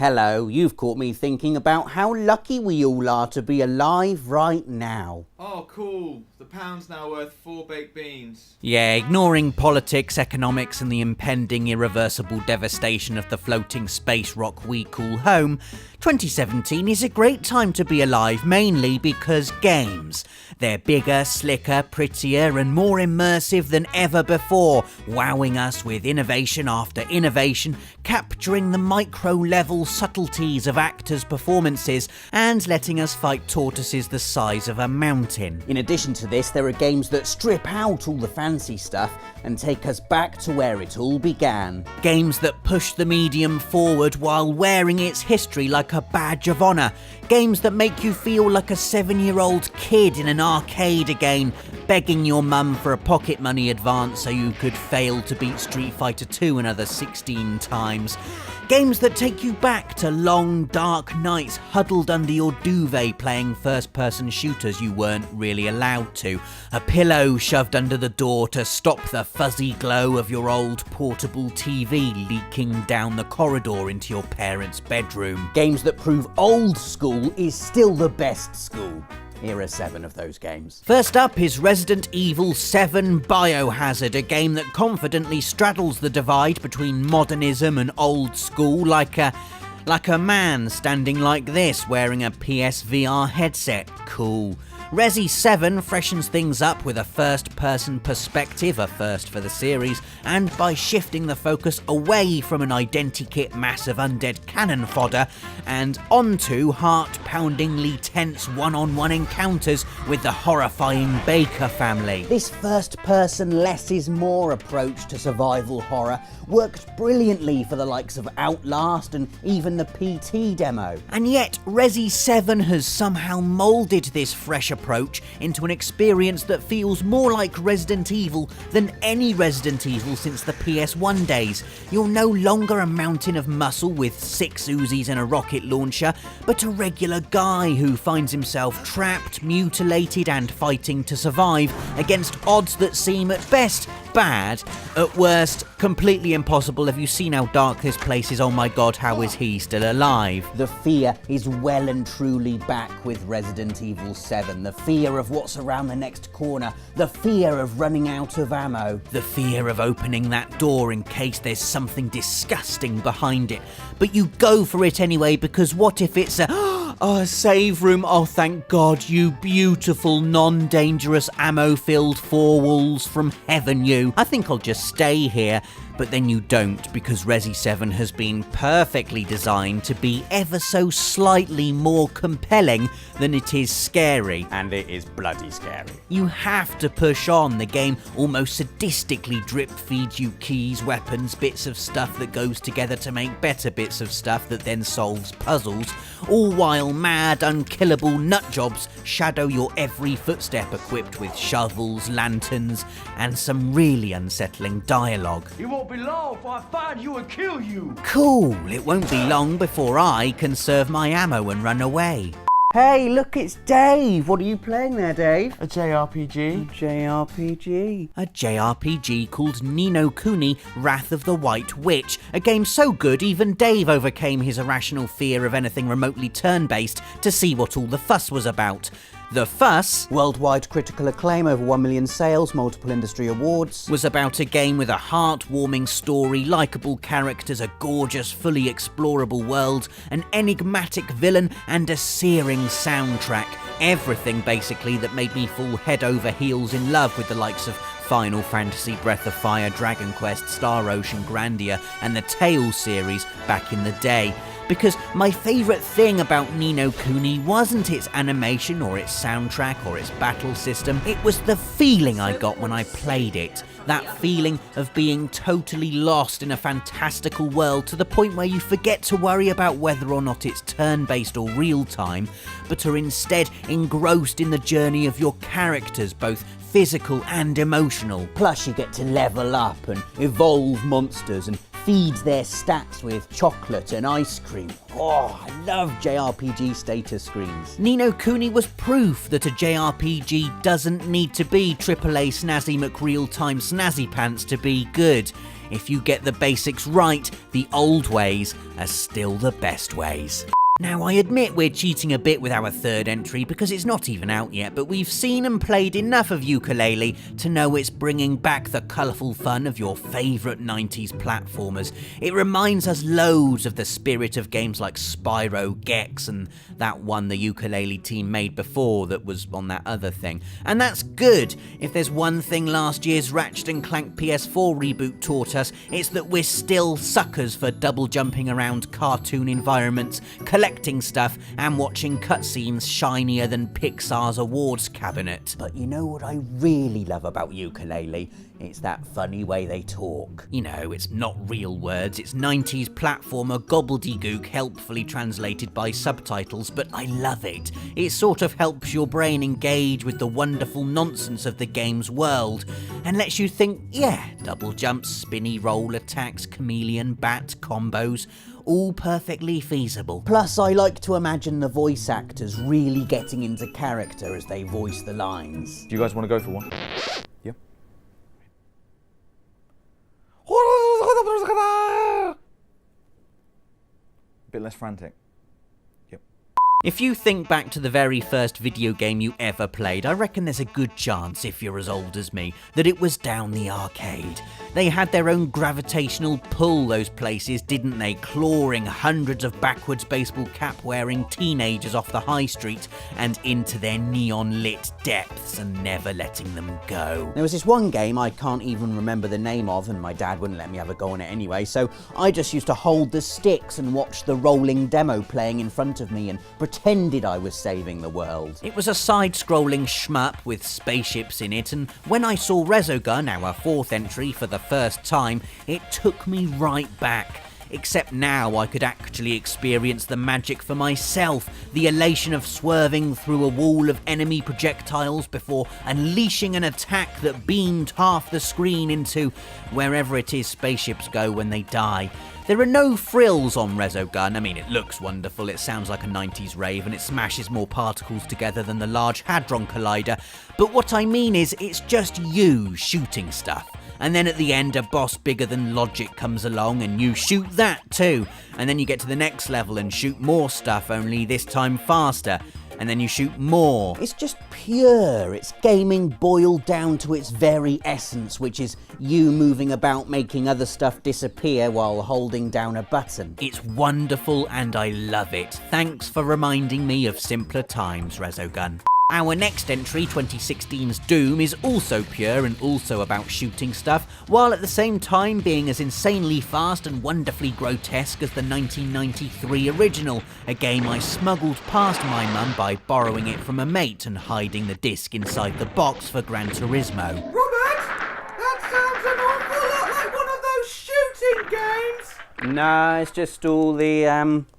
Hello, you've caught me thinking about how lucky we all are to be alive right now. Oh, cool. The pound's now worth 4 baked beans. Yeah, ignoring politics, economics and the impending irreversible devastation of the floating space rock we call home, 2017 is a great time to be alive, mainly because games. They're bigger, slicker, prettier and more immersive than ever before, wowing us with innovation after innovation, capturing the micro-level subtleties of actors' performances and letting us fight tortoises the size of a mountain. In addition to this, there are games that strip out all the fancy stuff and take us back to where it all began. Games that push the medium forward while wearing its history like a badge of honour. Games that make you feel like a 7-year-old kid in an arcade again, begging your mum for a pocket money advance so you could fail to beat Street Fighter 2 another 16 times. Games that take you back to long, dark nights huddled under your duvet playing first-person shooters you weren't really allowed to. A pillow shoved under the door to stop the fuzzy glow of your old portable TV leaking down the corridor into your parents' bedroom. Games that prove old school is still the best school. Here are 7 of those games. First up is Resident Evil 7 Biohazard, a game that confidently straddles the divide between modernism and old school like a man standing like this wearing a PSVR headset. Cool. Resi 7 freshens things up with a first-person perspective, a first for the series, and by shifting the focus away from an identikit mass of undead cannon fodder and onto heart-poundingly tense one-on-one encounters with the horrifying Baker family. This first-person less is more approach to survival horror worked brilliantly for the likes of Outlast and even the PT demo. And yet, Resi 7 has somehow moulded this fresh approach into an experience that feels more like Resident Evil than any Resident Evil since the PS1 days. You're no longer a mountain of muscle with 6 Uzis and a rocket launcher, but a regular guy who finds himself trapped, mutilated and fighting to survive against odds that seem at best bad, at worst completely impossible. Have you seen how dark this place is? Oh my god, how is he still alive? The fear is well and truly back with Resident Evil 7. The fear of what's around the next corner. The fear of running out of ammo. The fear of opening that door in case there's something disgusting behind it. But you go for it anyway, because what if it's a save room? Oh, thank God, you beautiful, non-dangerous, ammo-filled 4 walls from heaven, you. I think I'll just stay here. But then you don't, because Resi 7 has been perfectly designed to be ever so slightly more compelling than it is scary. And it is bloody scary. You have to push on. The game almost sadistically drip-feeds you keys, weapons, bits of stuff that goes together to make better bits of stuff that then solves puzzles, all while mad, unkillable nutjobs shadow your every footstep equipped with shovels, lanterns, and some really unsettling dialogue. It won't be long before I find you and kill you. Cool, it won't be long before I conserve my ammo and run away. Hey, look, it's Dave. What are you playing there, Dave? A JRPG. A JRPG called Ni no Kuni Wrath of the White Witch, a game so good even Dave overcame his irrational fear of anything remotely turn-based to see what all the fuss was about. The fuss, worldwide critical acclaim, over 1 million sales, multiple industry awards, was about a game with a heartwarming story, likeable characters, a gorgeous, fully explorable world, an enigmatic villain, and a searing soundtrack. Everything, basically, that made me fall head over heels in love with the likes of Final Fantasy, Breath of Fire, Dragon Quest, Star Ocean, Grandia, and the Tales series back in the day. Because my favourite thing about Ni no Kuni wasn't its animation or its soundtrack or its battle system, it was the feeling I got when I played it. That feeling of being totally lost in a fantastical world to the point where you forget to worry about whether or not it's turn-based or real-time, but are instead engrossed in the journey of your characters, both physical and emotional. Plus you get to level up and evolve monsters and feeds their stats with chocolate and ice cream. Oh, I love JRPG status screens. Ni no Kuni was proof that a JRPG doesn't need to be AAA Snazzy McReal-time Snazzy Pants to be good. If you get the basics right, the old ways are still the best ways. Now, I admit we're cheating a bit with our third entry because it's not even out yet, but we've seen and played enough of Yooka-Laylee to know it's bringing back the colourful fun of your favourite 90s platformers. It reminds us loads of the spirit of games like Spyro, Gex, and that one the Yooka-Laylee team made before that was on that other thing. And that's good. If there's one thing last year's Ratchet & Clank PS4 reboot taught us, it's that we're still suckers for double jumping around cartoon environments, collecting stuff and watching cutscenes shinier than Pixar's awards cabinet. But you know what I really love about Yooka-Laylee? It's that funny way they talk. You know, it's not real words, it's 90s platformer gobbledygook helpfully translated by subtitles, but I love it. It sort of helps your brain engage with the wonderful nonsense of the game's world, and lets you think, yeah, double jumps, spinny roll attacks, chameleon bat combos, all perfectly feasible. Plus, I like to imagine the voice actors really getting into character as they voice the lines. Do you guys want to go for one? Yeah. A bit less frantic. Yep. If you think back to the very first video game you ever played, I reckon there's a good chance, if you're as old as me, that it was down the arcade. They had their own gravitational pull, those places, didn't they? Clawing hundreds of backwards baseball cap-wearing teenagers off the high street and into their neon-lit depths and never letting them go. There was this one game I can't even remember the name of, and my dad wouldn't let me have a go on it anyway, so I just used to hold the sticks and watch the rolling demo playing in front of me and pretended I was saving the world. It was a side-scrolling shmup with spaceships in it, and when I saw Resogun, our fourth entry, for the first time, it took me right back. Except now I could actually experience the magic for myself, the elation of swerving through a wall of enemy projectiles before unleashing an attack that beamed half the screen into wherever it is spaceships go when they die. There are no frills on Resogun. I mean, it looks wonderful, it sounds like a 90s rave, and it smashes more particles together than the Large Hadron Collider, but what I mean is, it's just you shooting stuff. And then at the end, a boss bigger than Logic comes along and you shoot that too. And then you get to the next level and shoot more stuff, only this time faster. And then you shoot more. It's just pure. It's gaming boiled down to its very essence, which is you moving about making other stuff disappear while holding down a button. It's wonderful and I love it. Thanks for reminding me of simpler times, Resogun. Our next entry, 2016's Doom, is also pure and also about shooting stuff, while at the same time being as insanely fast and wonderfully grotesque as the 1993 original, a game I smuggled past my mum by borrowing it from a mate and hiding the disc inside the box for Gran Turismo. Robert, that sounds an awful lot like one of those shooting games. No, it's just all the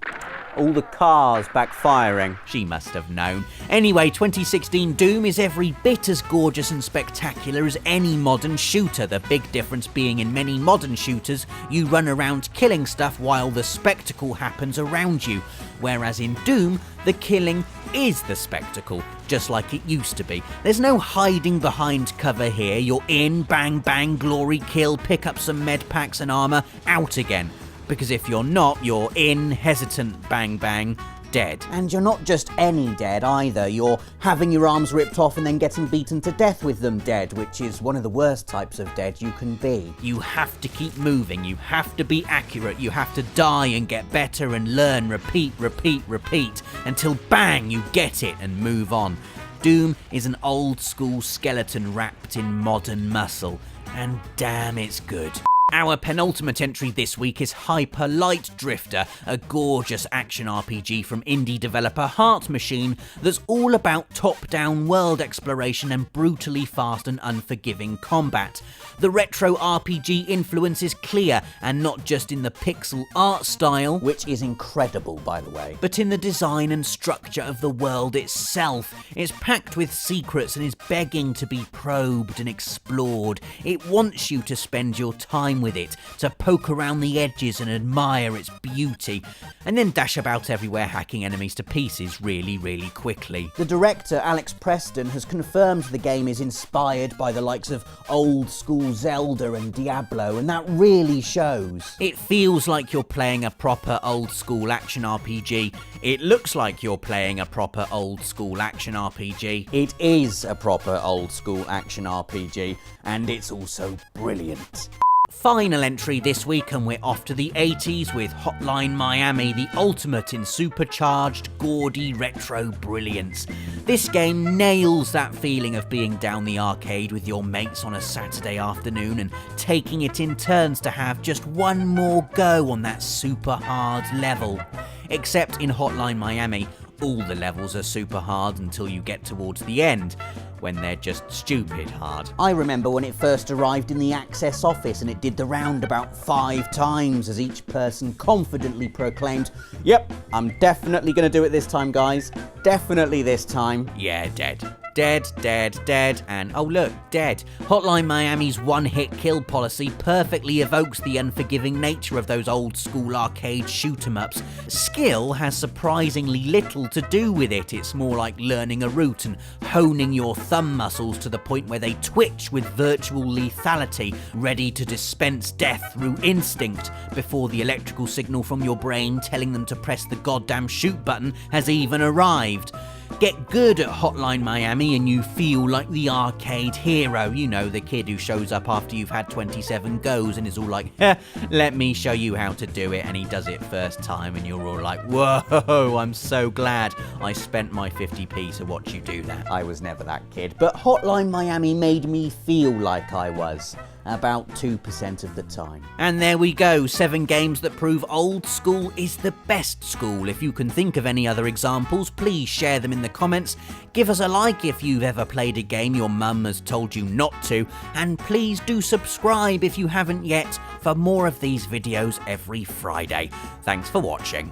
cars backfiring. She must have known. Anyway, 2016 Doom is every bit as gorgeous and spectacular as any modern shooter, the big difference being in many modern shooters, you run around killing stuff while the spectacle happens around you, whereas in Doom, the killing is the spectacle, just like it used to be. There's no hiding behind cover here, you're in, bang bang, glory kill, pick up some med packs and armour, out again. Because if you're not, you're in, hesitant, bang bang, dead. And you're not just any dead either. You're having your arms ripped off and then getting beaten to death with them dead, which is one of the worst types of dead you can be. You have to keep moving, you have to be accurate, you have to die and get better and learn, repeat, repeat, repeat, until bang, you get it and move on. Doom is an old school skeleton wrapped in modern muscle, and damn it's good. Our penultimate entry this week is Hyper Light Drifter, a gorgeous action RPG from indie developer Heart Machine that's all about top-down world exploration and brutally fast and unforgiving combat. The retro RPG influence is clear, and not just in the pixel art style, which is incredible, by the way, but in the design and structure of the world itself. It's packed with secrets and is begging to be probed and explored. It wants you to spend your time fun with it, to poke around the edges and admire its beauty, and then dash about everywhere hacking enemies to pieces really, really quickly. The director, Alex Preston, has confirmed the game is inspired by the likes of old school Zelda and Diablo, and that really shows. It feels like you're playing a proper old school action RPG. It looks like you're playing a proper old school action RPG. It is a proper old school action RPG, and it's also brilliant. Final entry this week, and we're off to the 80s with Hotline Miami, the ultimate in supercharged, gaudy retro brilliance. This game nails that feeling of being down the arcade with your mates on a Saturday afternoon and taking it in turns to have just one more go on that super hard level. Except in Hotline Miami, all the levels are super hard until you get towards the end, when they're just stupid hard. I remember when it first arrived in the Access office and it did the round about 5 times as each person confidently proclaimed, "Yep, I'm definitely going to do it this time, guys. Definitely this time." Yeah, dead. Dead, dead, dead, and oh look, dead. Hotline Miami's one-hit kill policy perfectly evokes the unforgiving nature of those old-school arcade shoot-'em-ups. Skill has surprisingly little to do with it. It's more like learning a route and honing your thumb muscles to the point where they twitch with virtual lethality, ready to dispense death through instinct before the electrical signal from your brain telling them to press the goddamn shoot button has even arrived. Get good at Hotline Miami and you feel like the arcade hero, you know, the kid who shows up after you've had 27 goes and is all like, let me show you how to do it, and he does it first time and you're all like, whoa, I'm so glad I spent my 50p to watch you do that. I was never that kid, but Hotline Miami made me feel like I was. About 2% of the time. And there we go, 7 games that prove old school is the best school. If you can think of any other examples, please share them in the comments. Give us a like if you've ever played a game your mum has told you not to, and please do subscribe if you haven't yet for more of these videos every Friday. Thanks for watching.